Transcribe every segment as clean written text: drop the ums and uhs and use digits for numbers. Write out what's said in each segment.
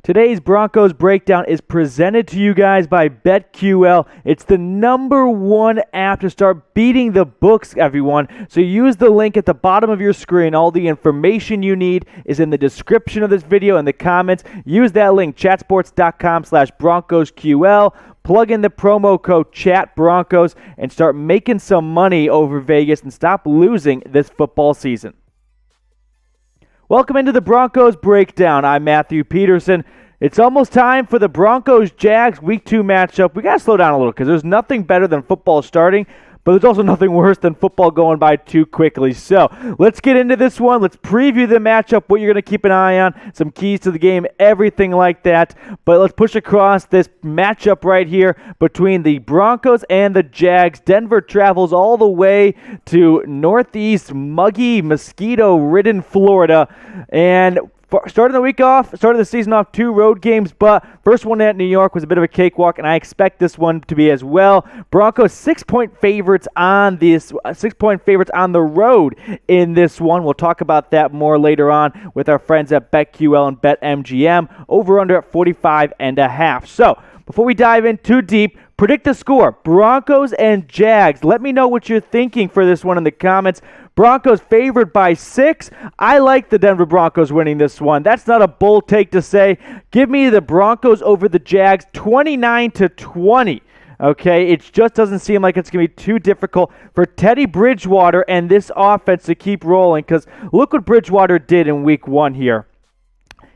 Today's Broncos Breakdown is presented to you guys by BetQL. It's the #1 app to start beating the books, everyone. So use the link at the bottom of your screen. All the information you need is in the description of this video and the comments. Use that link, chatsports.com/BroncosQL. Plug in the promo code ChatBroncos and start making some money over Vegas and stop losing this football season. Welcome into the Broncos Breakdown. I'm Matthew Peterson. It's almost time for the Broncos-Jags Week 2 matchup. We got to slow down a little because there's nothing better than football starting, but there's also nothing worse than football going by too quickly. So let's get into this one. Let's preview the matchup, what you're going to keep an eye on, some keys to the game, everything like that. But let's push across this matchup right here between the Broncos and the Jags. Denver travels all the way to northeast, muggy, mosquito-ridden Florida. And starting the season off, 2 road games, but first one at New York was a bit of a cakewalk, and I expect this one to be as well. Broncos 6-point favorites on the road in this one. We'll talk about that more later on with our friends at BetQL and BetMGM. Over under at 45.5. So before we dive in too deep, predict the score. Broncos and Jags. Let me know what you're thinking for this one in the comments. Broncos favored by 6. I like the Denver Broncos winning this one. That's not a bold take to say. Give me the Broncos over the Jags 29-20. Okay, it just doesn't seem like it's going to be too difficult for Teddy Bridgewater and this offense to keep rolling, because look what Bridgewater did in week 1 here.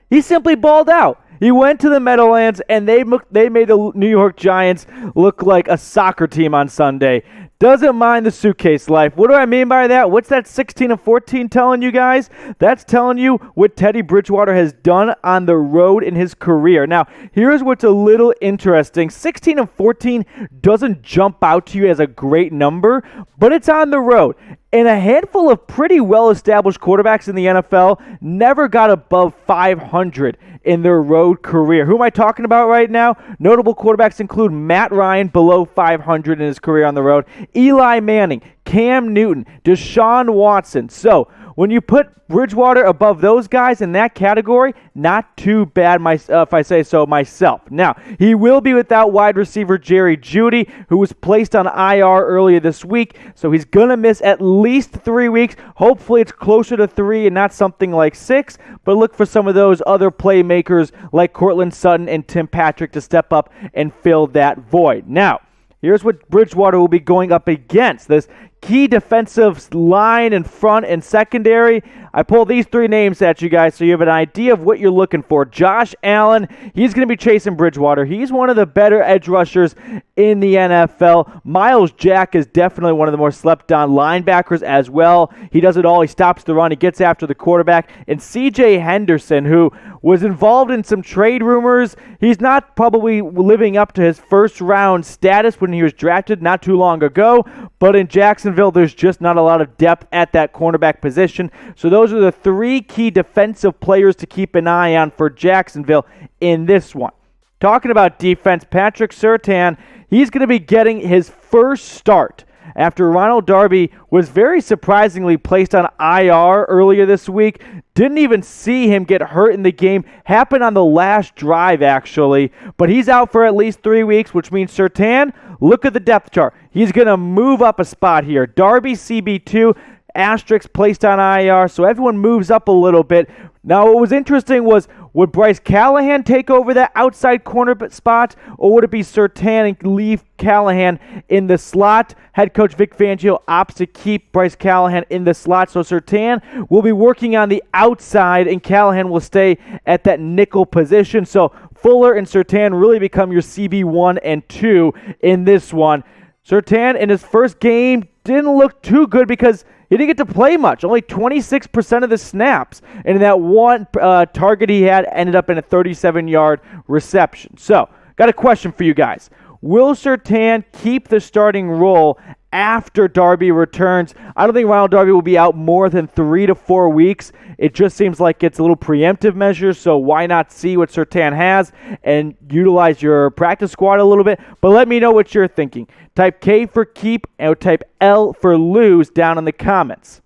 He simply balled out. He went to the Meadowlands, and they made the New York Giants look like a soccer team on Sunday. Doesn't mind the suitcase life. What do I mean by that? What's that 16-14 telling you guys? That's telling you what Teddy Bridgewater has done on the road in his career. Now, here's what's a little interesting. 16-14 doesn't jump out to you as a great number, but it's on the road. And a handful of pretty well-established quarterbacks in the NFL never got above 500 in their road career. Who am I talking about right now? Notable quarterbacks include Matt Ryan, below 500 in his career on the road, Eli Manning, Cam Newton, Deshaun Watson. So when you put Bridgewater above those guys in that category, not too bad, if I say so myself. Now, he will be without wide receiver Jerry Jeudy, who was placed on IR earlier this week, so he's going to miss at least 3 weeks. Hopefully it's closer to 3 and not something like 6, but look for some of those other playmakers like Courtland Sutton and Tim Patrick to step up and fill that void. Now, here's what Bridgewater will be going up against. This key defensive line in front and secondary. I pull these 3 names at you guys so you have an idea of what you're looking for. Josh Allen, he's going to be chasing Bridgewater. He's one of the better edge rushers in the NFL. Myles Jack is definitely one of the more slept-on linebackers as well. He does it all. He stops the run. He gets after the quarterback. And C.J. Henderson, who was involved in some trade rumors. He's not probably living up to his first-round status when he was drafted not too long ago, but in Jacksonville, there's just not a lot of depth at that cornerback position. So those are the 3 key defensive players to keep an eye on for Jacksonville in this one. Talking about defense, Patrick Surtain, he's going to be getting his first start after Ronald Darby was very surprisingly placed on IR earlier this week. Didn't even see him get hurt in the game. Happened on the last drive, actually. But he's out for at least 3 weeks, which means Surtain, look at the depth chart. He's going to move up a spot here. Darby, CB2, asterisk placed on IR, so everyone moves up a little bit. Now, what was interesting was, would Bryce Callahan take over that outside corner spot, or would it be Surtain and leave Callahan in the slot? Head coach Vic Fangio opts to keep Bryce Callahan in the slot, so Surtain will be working on the outside, and Callahan will stay at that nickel position. So Fuller and Surtain really become your CB1 and 2 in this one. Surtain in his first game didn't look too good because he didn't get to play much, only 26% of the snaps. And in that one target he had ended up in a 37-yard reception. So, got a question for you guys. Will Surtain keep the starting role after Darby returns? I don't think Ronald Darby will be out more than 3 to 4 weeks. It just seems like it's a little preemptive measure, so why not see what Surtain has and utilize your practice squad a little bit? But let me know what you're thinking. Type K for keep and type L for lose down in the comments.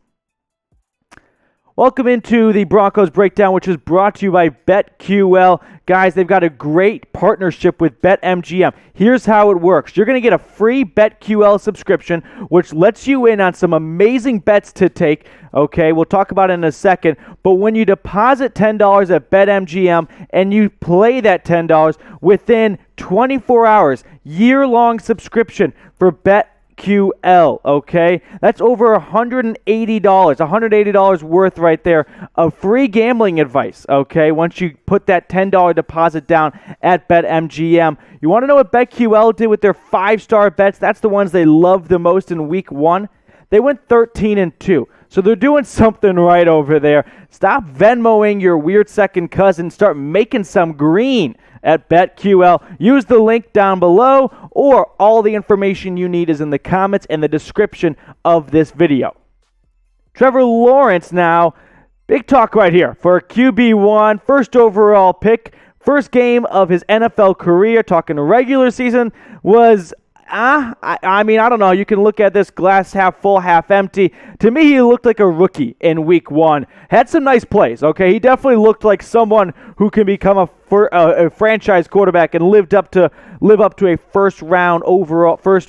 Welcome into the Broncos Breakdown, which is brought to you by BetQL. Guys, they've got a great partnership with BetMGM. Here's how it works. You're going to get a free BetQL subscription, which lets you in on some amazing bets to take. Okay, we'll talk about it in a second. But when you deposit $10 at BetMGM and you play that $10 within 24 hours, year-long subscription for BetQL, okay? That's over $180 worth right there of free gambling advice, okay? Once you put that $10 deposit down at BetMGM. You want to know what BetQL did with their 5-star bets? That's the ones they loved the most in week 1. They went 13-2. So they're doing something right over there. Stop Venmoing your weird second cousin. Start making some green at BetQL. Use the link down below, or all the information you need is in the comments and the description of this video. Trevor Lawrence now, big talk right here for QB1, first overall pick, first game of his NFL career, talking regular season, was I don't know. You can look at this glass half full, half empty. To me, he looked like a rookie in week 1. Had some nice plays, okay? He definitely looked like someone who can become a franchise quarterback and live up to a first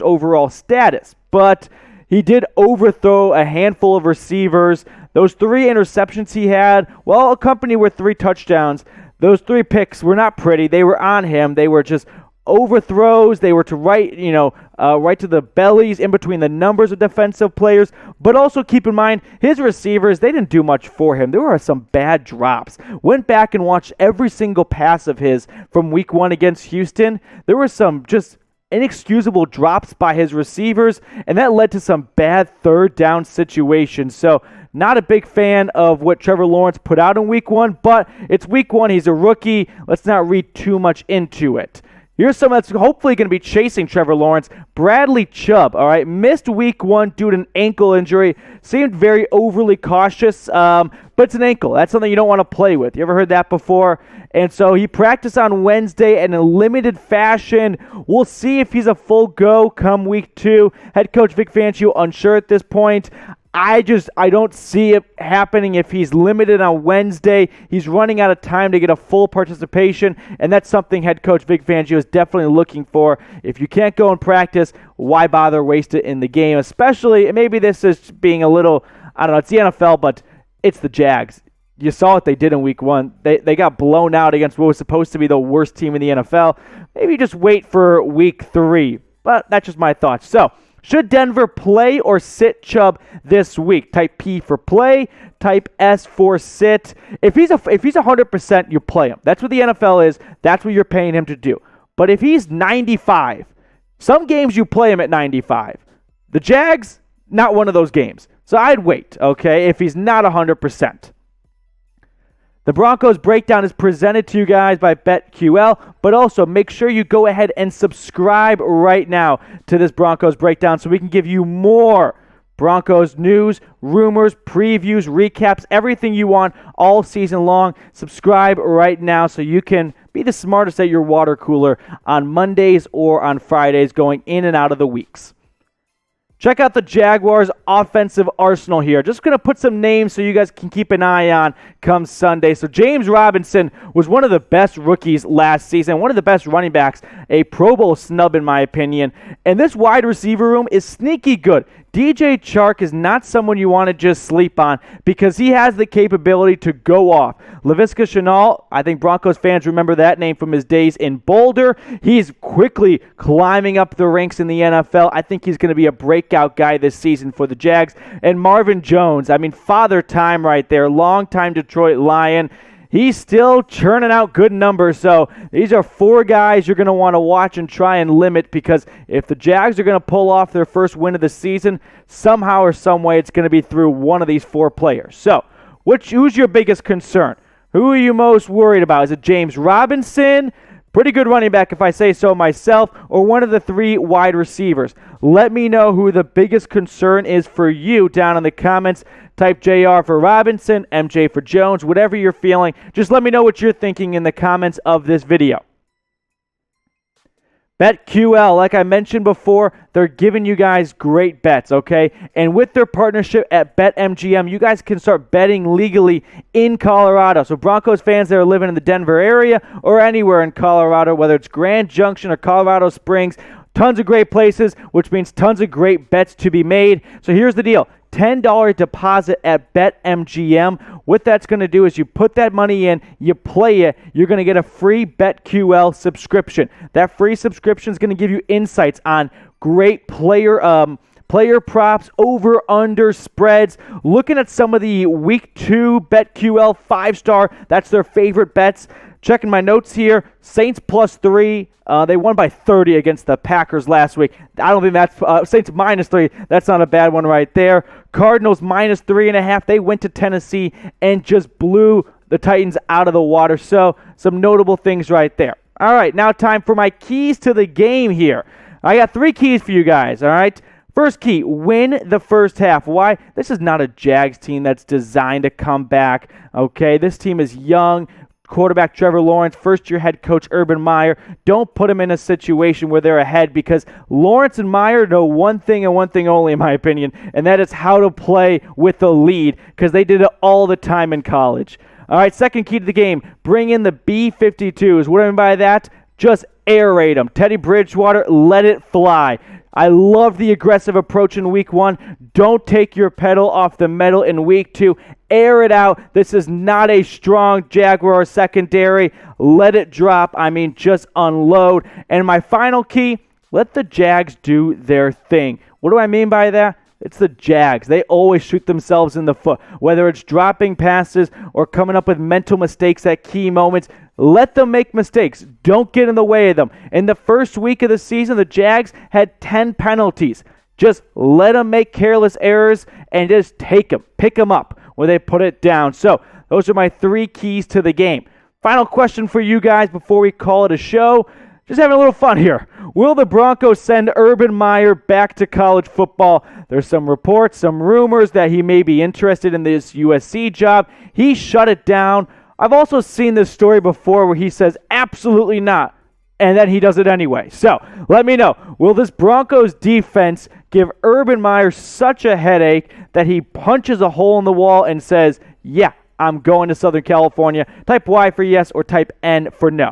overall status. But he did overthrow a handful of receivers. Those 3 interceptions he had, well, accompanied with 3 touchdowns. Those 3 picks were not pretty. They were on him. They were just overthrows. They were to right to the bellies, in between the numbers of defensive players. But also keep in mind, his receivers, they didn't do much for him. There were some bad drops. Went back and watched every single pass of his from week 1 against Houston. There were some just inexcusable drops by his receivers, and that led to some bad third down situations. So not a big fan of what Trevor Lawrence put out in week 1, but it's week 1. He's a rookie. Let's not read too much into it. Here's someone that's hopefully going to be chasing Trevor Lawrence. Bradley Chubb, all right, missed week 1 due to an ankle injury. Seemed very overly cautious, but it's an ankle. That's something you don't want to play with. You ever heard that before? And so he practiced on Wednesday in a limited fashion. We'll see if he's a full go come week 2. Head coach Vic Fangio unsure at this point. I don't see it happening if he's limited on Wednesday. He's running out of time to get a full participation, and that's something head coach Vic Fangio is definitely looking for. If you can't go and practice, why bother waste it in the game? Especially, maybe this is being a little, I don't know, it's the NFL, but it's the JAGS. You saw what they did in week 1. They got blown out against what was supposed to be the worst team in the NFL. Maybe just wait for week 3. But that's just my thoughts. So, should Denver play or sit Chubb this week? Type P for play, type S for sit. If he's 100%, you play him. That's what the NFL is. That's what you're paying him to do. But if he's 95, some games you play him at 95. The Jags, not one of those games. So I'd wait, okay, if he's not 100%. The Broncos Breakdown is presented to you guys by BetQL, but also make sure you go ahead and subscribe right now to this Broncos Breakdown so we can give you more Broncos news, rumors, previews, recaps, everything you want all season long. Subscribe right now so you can be the smartest at your water cooler on Mondays or on Fridays going in and out of the weeks. Check out the Jaguars' offensive arsenal here. Just going to put some names so you guys can keep an eye on come Sunday. So James Robinson was one of the best rookies last season, one of the best running backs, a Pro Bowl snub in my opinion. And this wide receiver room is sneaky good. DJ Chark is not someone you want to just sleep on because he has the capability to go off. Laviska Shenault, I think Broncos fans remember that name from his days in Boulder. He's quickly climbing up the ranks in the NFL. I think he's going to be a breakout guy this season for the Jags. And Marvin Jones, I mean, father time right there, longtime Detroit Lion. He's still churning out good numbers, so these are 4 guys you're going to want to watch and try and limit because if the Jags are going to pull off their first win of the season, somehow or some way it's going to be through one of these 4 players. So, who's your biggest concern? Who are you most worried about? Is it James Robinson? Pretty good running back if I say so myself, or one of the 3 wide receivers. Let me know who the biggest concern is for you down in the comments. Type JR for Robinson, MJ for Jones, whatever you're feeling. Just let me know what you're thinking in the comments of this video. BetQL, like I mentioned before, they're giving you guys great bets, okay? And with their partnership at BetMGM, you guys can start betting legally in Colorado. So Broncos fans that are living in the Denver area or anywhere in Colorado, whether it's Grand Junction or Colorado Springs, tons of great places, which means tons of great bets to be made. So here's the deal. $10 deposit at BetMGM. What that's going to do is you put that money in, you play it, you're going to get a free BetQL subscription. That free subscription is going to give you insights on great player props, over, under, spreads. Looking at some of the Week 2 BetQL 5-star, that's their favorite bets. Checking my notes here, Saints +3. They won by 30 against the Packers last week. I don't think that's Saints -3. That's not a bad one right there. Cardinals -3.5. They went to Tennessee and just blew the Titans out of the water. So some notable things right there. All right, now time for my keys to the game here. I got 3 keys for you guys, all right? First key, win the first half. Why? This is not a Jags team that's designed to come back, okay? This team is young. Quarterback Trevor Lawrence, first-year head coach Urban Meyer. Don't put them in a situation where they're ahead, because Lawrence and Meyer know one thing and one thing only, in my opinion, and that is how to play with the lead, because they did it all the time in college. All right, second key to the game, bring in the B-52s. What do I mean by that? Just aerate them. Teddy Bridgewater, let it fly. I love the aggressive approach in Week 1. Don't take your pedal off the metal in Week 2. Air it out. This is not a strong Jaguar secondary. Let it drop. I mean, just unload. And my final key, let the Jags do their thing. What do I mean by that? It's the Jags. They always shoot themselves in the foot, whether it's dropping passes or coming up with mental mistakes at key moments. Let them make mistakes. Don't get in the way of them. In the first week of the season, the Jags had 10 penalties. Just let them make careless errors and just take them. Pick them up when they put it down. So those are my 3 keys to the game. Final question for you guys before we call it a show. Just having a little fun here. Will the Broncos send Urban Meyer back to college football? There's some reports, some rumors that he may be interested in this USC job. He shut it down. I've also seen this story before where he says absolutely not, and then he does it anyway. So let me know. Will this Broncos defense give Urban Meyer such a headache that he punches a hole in the wall and says, yeah, I'm going to Southern California? Type Y for yes or type N for no.